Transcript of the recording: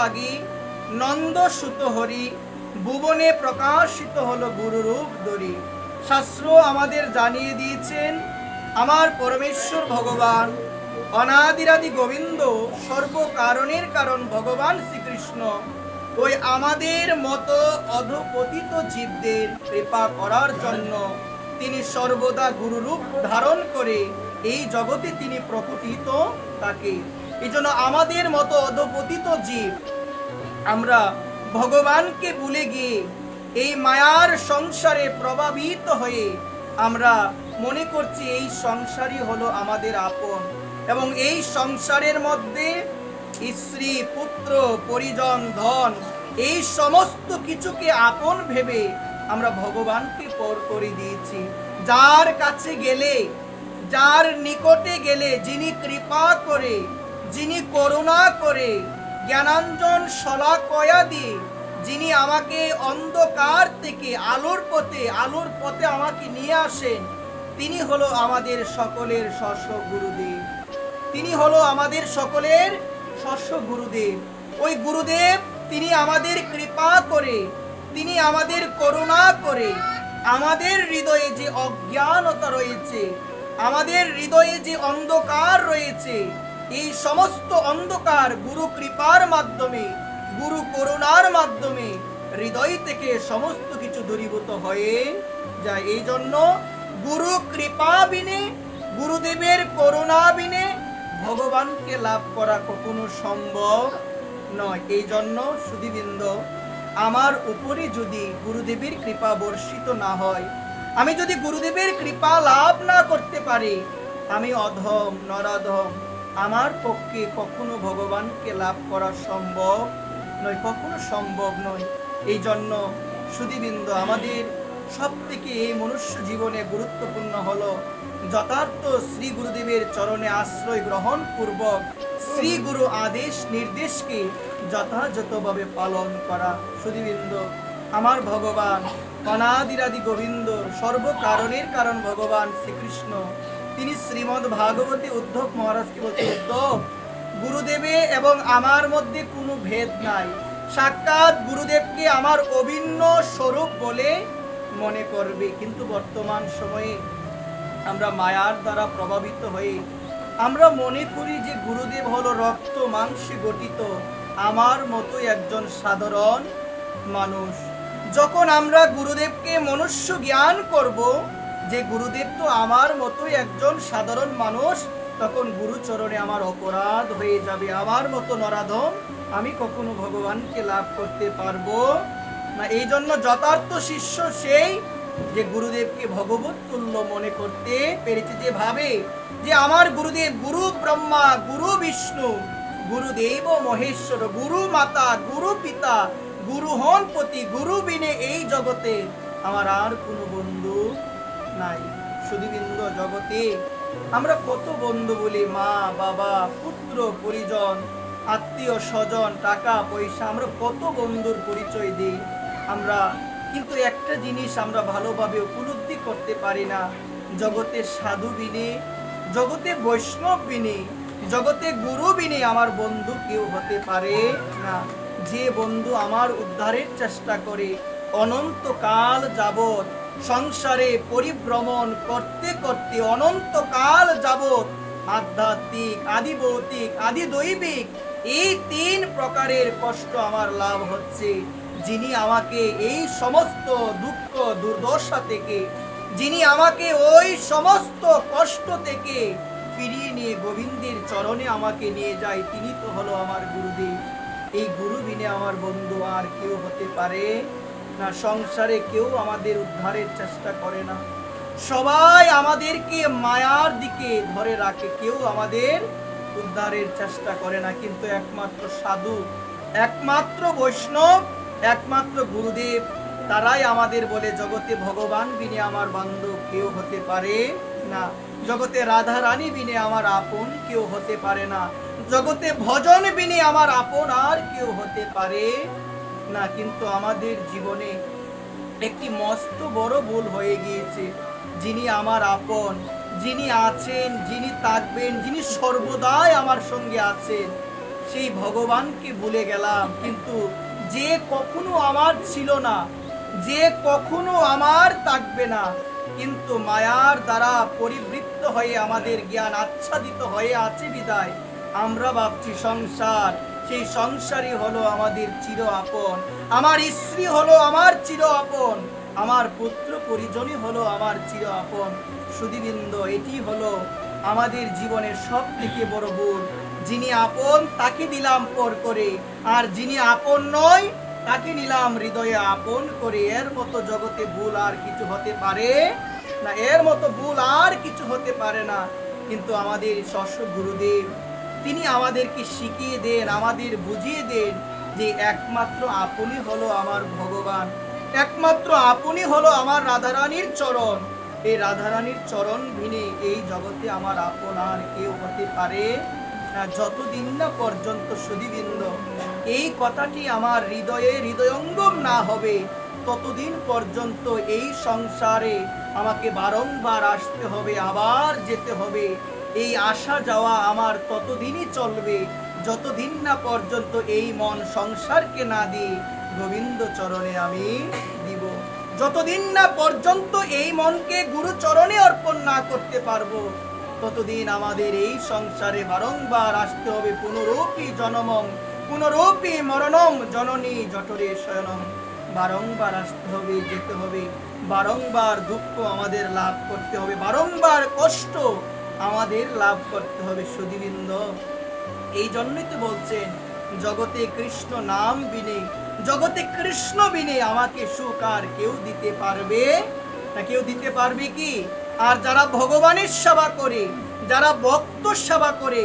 লাগি নন্দ সুত হরি, ভুবনে প্রকাশিত হলো গুরুরূপ ধরি। শাস্ত্র আমাদের জানিয়ে দিয়েছেন আমার পরমেশ্বর ভগবান অনাদিরাদি গোবিন্দ, সর্বকারণের কারণ ভগবান শ্রীকৃষ্ণ ওই আমাদের মতো অধপতিত জীবদের কৃপা করার জন্য তিনি সর্বদা গুরুরূপ ধারণ করে এই জগতে তিনি প্রকটিত থাকে। এই জন্য আমাদের মতো অধপতিত জীব আমরা ভগবানকে ভুলে গিয়ে এই মায়ার সংসারে প্রভাবিত হয়ে আমরা মনে করছি এই সংসারই হলো আমাদের আপন, এবং এই সংসারের মধ্যে স্ত্রী, পুত্র, পরিজন, ধন এই সমস্ত কিছুকে আপন ভেবে আমরা ভগবানকে পর করে দিয়েছি। যার কাছে গেলে, যার নিকটে গেলে, যিনি কৃপা করে, যিনি করুণা করে, জ্ঞানাঞ্জন শলাকয়া দিয়ে যিনি আমাকে অন্ধকার থেকে আলোর পথে আমাকে নিয়ে আসেন, তিনি হলো আমাদের সকলের শস্য গুরুদেব। তিনি হলো আমাদের সকলের শস্য গুরুদেব। ওই গুরুদেব তিনি আমাদের কৃপা করে, তিনি আমাদের করুণা করে, আমাদের হৃদয়ে যে অজ্ঞানতা রয়েছে, আমাদের হৃদয়ে যে অন্ধকার রয়েছে, এই সমস্ত অন্ধকার গুরু কৃপার মাধ্যমে, গুরু করুণার মাধ্যমে হৃদয় থেকে সমস্ত কিছু দূরীভূত হয়ে যায়। এই জন্য গুরু কৃপা বিনে, গুরুদেবের করুণা বিনে ভগবানকে লাভ করা কখনো সম্ভব নয়। এই জন্য সুধীবৃন্দ, আমার উপরে যদি গুরুদেবের কৃপা বর্ষিত না হয়, আমি যদি গুরুদেবের কৃপা লাভ না করতে পারি, আমি অধম, নরাধম, আমার পক্ষে কখনো ভগবানকে লাভ করা সম্ভব নয়, কখনো সম্ভব নয়। এই জন্য সুধীবৃন্দ, আমাদের সব থেকে এই মনুষ্য জীবনে গুরুত্বপূর্ণ হলো যথার্থ শ্রী গুরুদেবের চরণে আশ্রয় গ্রহণ পূর্বক শ্রী গুরু আদেশ নির্দেশকে যথাযথভাবে পালন করা। সুধীবৃন্দ, আমার ভগবান অনাদিরাদি গোবিন্দ, সর্বকারণের কারণ ভগবান শ্রীকৃষ্ণ, তিনি শ্রীমদ্ ভাগবতী উদ্ধব মহারাজকে বলতে, উদ্ধব, গুরুদেবে এবং আমার মধ্যে কোনো ভেদ নাই, সাক্ষাৎ গুরুদেবকে আমার অভিন্ন স্বরূপ বলে মনে করবে। কিন্তু বর্তমান সময়ে আমরা মায়ার দ্বারা প্রভাবিত হয়ে আমরা মনে করি যে গুরুদেব হলো রক্ত মাংসে গঠিত আমার মতো একজন সাধারণ মানুষ। যখন আমরা গুরুদেবকে মনুষ্য জ্ঞান করব যে গুরুদেব তো আমার মতোই একজন সাধারণ মানুষ, তখন গুরুচরণে আমার অপরাধ হয়ে যাবে। আমার মতো নরাধম আমি কখনো ভগবানকে লাভ করতে পারবো না। এই জন্য যথার্থ শিষ্য সেই যে গুরুদেবকে ভগবত তুল্য মনে করতে পেরেছে, যে ভাবে যে আমার গুরুদেব গুরু ব্রহ্মা, গুরু বিষ্ণু, গুরুদেব মহেশ্বর, গুরু মাতা, গুরু পিতা, গুরু হন পতি, গুরু বিনে এই জগতে আমার আর কোনো বন্ধু নাই। সুধীবৃন্দ, জগতে আমরা কত বন্ধু বলি, মা বাবা, পুত্র পরিজন, আত্মীয় স্বজন, টাকা পয়সা, আমরা কত বন্ধুর পরিচয় দিই আমরা। কিন্তু একটা জিনিস আমরা ভালোভাবে উপলব্ধি করতে পারি না, জগতে সাধু বিনে, জগতে বৈষ্ণব বিনে, জগতে গুরু বিনে আমার বন্ধু কেউ হতে পারে না। যে বন্ধু আমার উদ্ধারের চেষ্টা করে অনন্তকাল যাবৎ সংসারে পরিভ্রমণ করতে করতে, অনন্তকাল যাবৎ আধ্যাত্মিক, আদি ভৌতিক, আদি দৈবিক এই তিন প্রকারের কষ্ট আমার লাভ হচ্ছে, যিনি আমাকে এই সমস্ত দুঃখ দুর্দশা থেকে, যিনি আমাকে ওই সমস্ত কষ্ট থেকে ফিরিয়ে নিয়ে গোবিন্দের চরণে আমাকে নিয়ে যায়, তিনি তো হলো আমার গুরুদেব। এই গুরু বিনে আমার বন্ধু আর কেউ হতে পারে না। সংসারে কেউ আমাদের উদ্ধারের চেষ্টা করে না, সবাই আমাদেরকে মায়ার দিকে ধরে রাখে, কেউ আমাদের উদ্ধারের চেষ্টা করে না। কিন্তু একমাত্র সাধু, একমাত্র বৈষ্ণব, একমাত্র গুরুদেব, তারাই আমাদের বলে জগতে ভগবান বিনে আমার বান্ধব কেউ হতে পারে না, জগতে রাধা রানী বিনে আমার আপন কেউ হতে পারে না, জগতে ভজন বিনে আমার আপন আর কেউ হতে পারে না। কিন্তু আমাদের জীবনে একটি মস্ত বড় ভুল হয়ে গিয়েছে। যিনি আমার আপন, যিনি আছেন, যিনি থাকবেন, যিনি সর্বদাই আমার সঙ্গে আছেন, সেই ভগবানকে ভুলে গেলাম। কিন্তু যে কখনো আমার ছিল না, যে কখনো আমার থাকবে না, কিন্তু মায়ার দ্বারা পরিবৃত্ত হয়ে আমাদের জ্ঞান আচ্ছাদিত হয়ে আছে বিদায় আমরা ভাবছি সংসার। সেই সংসারই হলো আমাদের চির আপন, আমার স্ত্রী হলো আমার চির আপন, আমার পুত্র পরিজনই হলো আমার চির আপন। সুধীবৃন্দ, এটি হলো আমাদের জীবনের সব থেকে বড় ভুল। যিনি আপন তাকে দিলাম পর করে, আর যিনি আপন নয় তাকে নিলাম হৃদয়ে আপন করে। এর মতো জগতে ভুল আর কিছু হতে পারে না, এর মতো ভুল আর কিছু হতে পারে না। কিন্তু আমাদের শস্য গুরুদেব তিনি আমাদেরকে শিখিয়ে দেন, আমাদের বুঝিয়ে দেন যে একমাত্র আপনি হলো আমার ভগবান, একমাত্র আপনি হলো আমার রাধারানীর চরণ। এই রাধারানীর চরণ ভিনে এই জগতে আমার আপন আর কেউ হতে পারে না। যতদিন না পর্যন্ত সুধীবৃন্দ এই কথাটি আমার হৃদয়ে হৃদয়ঙ্গম না হবে, ততদিন পর্যন্ত এই সংসারে আমাকে বারংবার আসতে হবে, আবার যেতে হবে। এই আসা যাওয়া আমার ততদিনই চলবে যতদিন না পর্যন্ত এই মন সংসারকে না দিয়ে গোবিন্দ চরণে আমি দিব। যতদিন না পর্যন্ত এই মনকে গুরু চরণে অর্পণ না করতে পারবো, ততদিন আমাদের এই সংসারে বারংবার আসতে হবে। পুনরূপী জনমম পুনরূপী মরণম জননী জঠরে শয়নম। বারংবার আসতে হবে, যেতে হবে, বারংবার দুঃখ আমাদের লাভ করতে হবে, বারংবার কষ্ট আমাদের লাভ করতে হবে। সুধীবৃন্দ, এই জন্যই তো বলছেন জগতে কৃষ্ণ নাম বিনে, জগতে কৃষ্ণ বিনে আমাকে সুখ আর কেউ দিতে পারবে না। কেউ দিতে পারবে কি? আর যারা ভগবানের সেবা করে, যারা ভক্ত সেবা করে,